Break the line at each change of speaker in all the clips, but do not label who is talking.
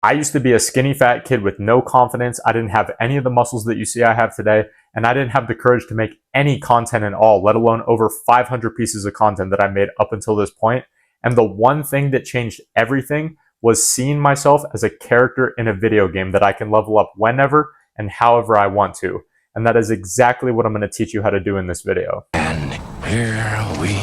I used to be a skinny fat kid with no confidence. I didn't have any of the muscles that you see I have today, and I didn't have the courage to make any content at all, let alone over 500 pieces of content that I made up until this point. And the one thing that changed everything was seeing myself as a character in a video game that I can level up whenever and however I want to. And that is exactly what I'm going to teach you how to do in this video.
And here we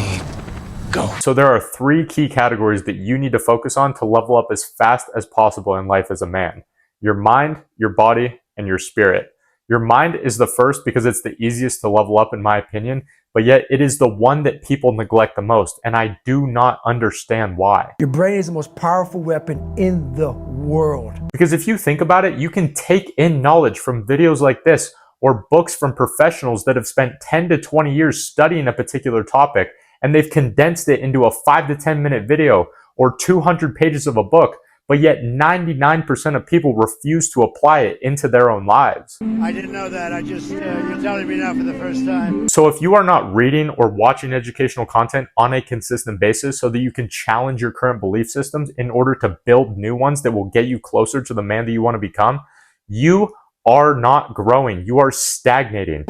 go.
So there are 3 key categories that you need to focus on to level up as fast as possible in life as a man. Your mind, your body, and your spirit. Your mind is the first because it's the easiest to level up in my opinion, but yet it is the one that people neglect the most, and I do not understand why.
Your brain is the most powerful weapon in the world.
Because if you think about it, you can take in knowledge from videos like this or books from professionals that have spent 10 to 20 years studying a particular topic, and they've condensed it into a 5 to 10 minute video or 200 pages of a book, but yet 99% of people refuse to apply it into their own lives.
I didn't know that. You're telling me now for the first time.
So if you are not reading or watching educational content on a consistent basis so that you can challenge your current belief systems in order to build new ones that will get you closer to the man that you want to become, you are not growing. You are stagnating.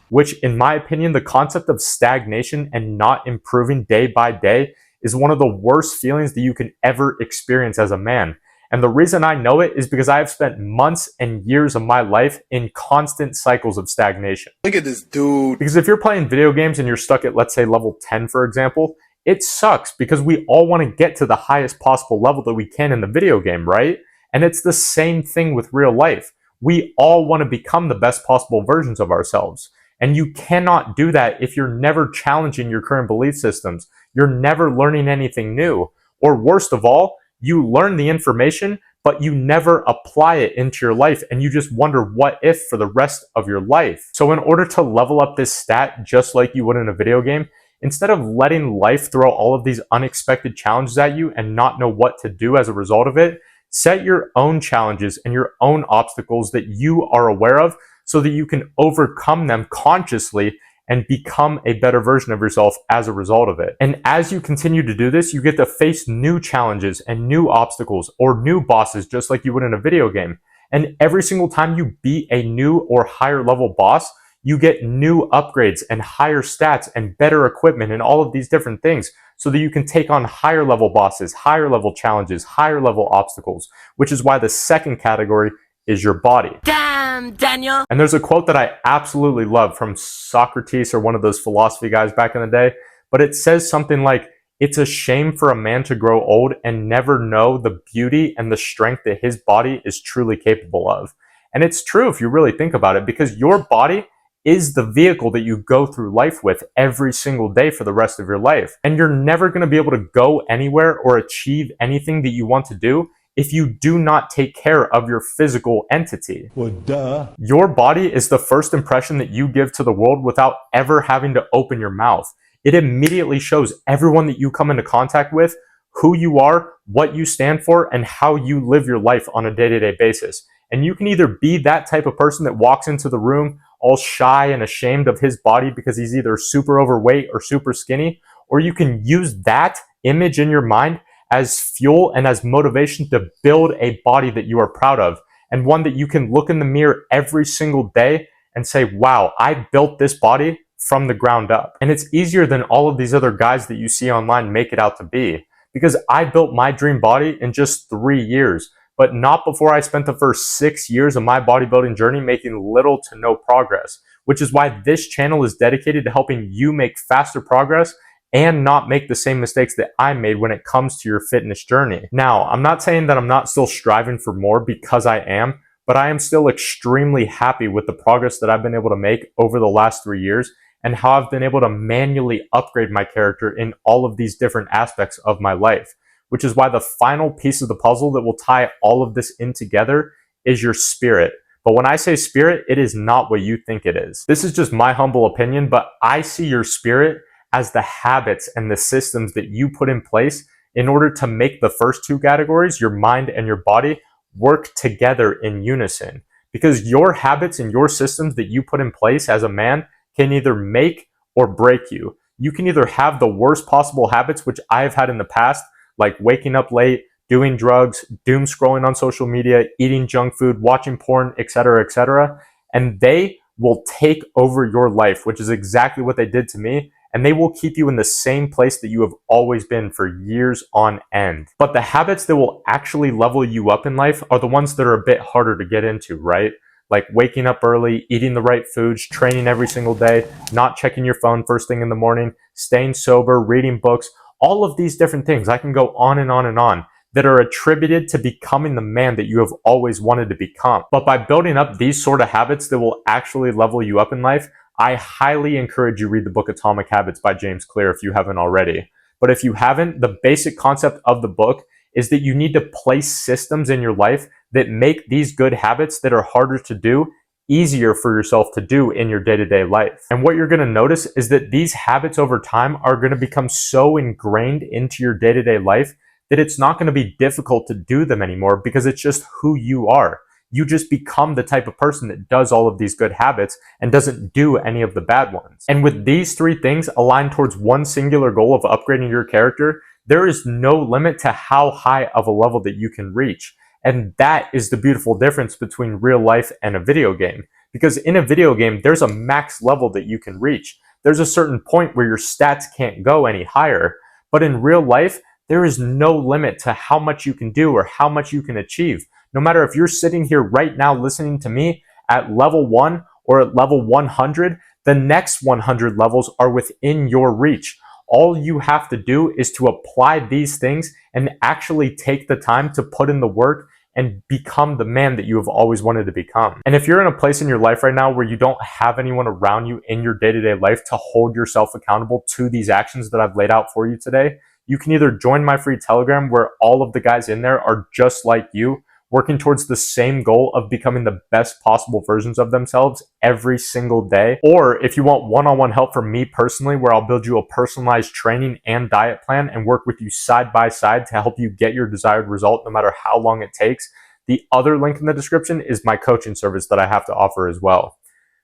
Which, in my opinion, the concept of stagnation and not improving day by day is one of the worst feelings that you can ever experience as a man. And the reason I know it is because I have spent months and years of my life in constant cycles of stagnation.
Look at this dude.
Because if you're playing video games and you're stuck at, let's say, level 10, for example, it sucks because we all want to get to the highest possible level that we can in the video game, right? And it's the same thing with real life. We all want to become the best possible versions of ourselves. And you cannot do that if you're never challenging your current belief systems. You're never learning anything new. Or worst of all, you learn the information, but you never apply it into your life, and you just wonder what if for the rest of your life. So in order to level up this stat just like you would in a video game, instead of letting life throw all of these unexpected challenges at you and not know what to do as a result of it, set your own challenges and your own obstacles that you are aware of so that you can overcome them consciously and become a better version of yourself as a result of it. And as you continue to do this, you get to face new challenges and new obstacles or new bosses just like you would in a video game. And every single time you beat a new or higher level boss, you get new upgrades and higher stats and better equipment and all of these different things so that you can take on higher level bosses, higher level challenges, higher level obstacles, which is why the second category is your body.
Damn, Daniel.
And there's a quote that I absolutely love from Socrates or one of those philosophy guys back in the day, but it says something like, "It's a shame for a man to grow old and never know the beauty and the strength that his body is truly capable of." And it's true if you really think about it, because your body is the vehicle that you go through life with every single day for the rest of your life. And you're never going to be able to go anywhere or achieve anything that you want to do if you do not take care of your physical entity.
Well, duh.
Your body is the first impression that you give to the world without ever having to open your mouth. It immediately shows everyone that you come into contact with who you are, what you stand for, and how you live your life on a day-to-day basis. And you can either be that type of person that walks into the room all shy and ashamed of his body because he's either super overweight or super skinny, or you can use that image in your mind as fuel and as motivation to build a body that you are proud of, and one that you can look in the mirror every single day and say, wow, I built this body from the ground up. And it's easier than all of these other guys that you see online make it out to be, because I built my dream body in just 3 years, but not before I spent the first 6 years of my bodybuilding journey making little to no progress, which is why this channel is dedicated to helping you make faster progress and not make the same mistakes that I made when it comes to your fitness journey. Now, I'm not saying that I'm not still striving for more, because I am, but I am still extremely happy with the progress that I've been able to make over the last 3 years and how I've been able to manually upgrade my character in all of these different aspects of my life, which is why the final piece of the puzzle that will tie all of this in together is your spirit. But when I say spirit, it is not what you think it is. This is just my humble opinion, but I see your spirit as the habits and the systems that you put in place in order to make the first 2 categories, your mind and your body, work together in unison. Because your habits and your systems that you put in place as a man can either make or break you. You can either have the worst possible habits, which I've had in the past, like waking up late, doing drugs, doom scrolling on social media, eating junk food, watching porn, etc., etc. And they will take over your life, which is exactly what they did to me. And they will keep you in the same place that you have always been for years on end. But the habits that will actually level you up in life are the ones that are a bit harder to get into, right? Like waking up early, eating the right foods, training every single day, not checking your phone first thing in the morning, staying sober, reading books, all of these different things. I can go on and on and on that are attributed to becoming the man that you have always wanted to become. But by building up these sort of habits that will actually level you up in life, I highly encourage you read the book Atomic Habits by James Clear if you haven't already. But if you haven't, the basic concept of the book is that you need to place systems in your life that make these good habits that are harder to do easier for yourself to do in your day-to-day life. And what you're going to notice is that these habits over time are going to become so ingrained into your day-to-day life that it's not going to be difficult to do them anymore because it's just who you are. You just become the type of person that does all of these good habits and doesn't do any of the bad ones. And with these three things aligned towards one singular goal of upgrading your character, there is no limit to how high of a level that you can reach. And that is the beautiful difference between real life and a video game. Because in a video game, there's a max level that you can reach. There's a certain point where your stats can't go any higher. But in real life, there is no limit to how much you can do or how much you can achieve. No matter if you're sitting here right now listening to me at level 1 or at level 100, the next 100 levels are within your reach. All you have to do is to apply these things and actually take the time to put in the work and become the man that you have always wanted to become. And if you're in a place in your life right now where you don't have anyone around you in your day-to-day life to hold yourself accountable to these actions that I've laid out for you today, you can either join my free Telegram where all of the guys in there are just like you, working towards the same goal of becoming the best possible versions of themselves every single day. Or if you want one-on-one help from me personally, where I'll build you a personalized training and diet plan and work with you side by side to help you get your desired result no matter how long it takes, the other link in the description is my coaching service that I have to offer as well.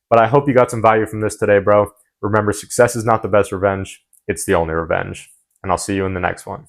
But I hope you got some value from this today, bro. Remember, success is not the best revenge. It's the only revenge. And I'll see you in the next one.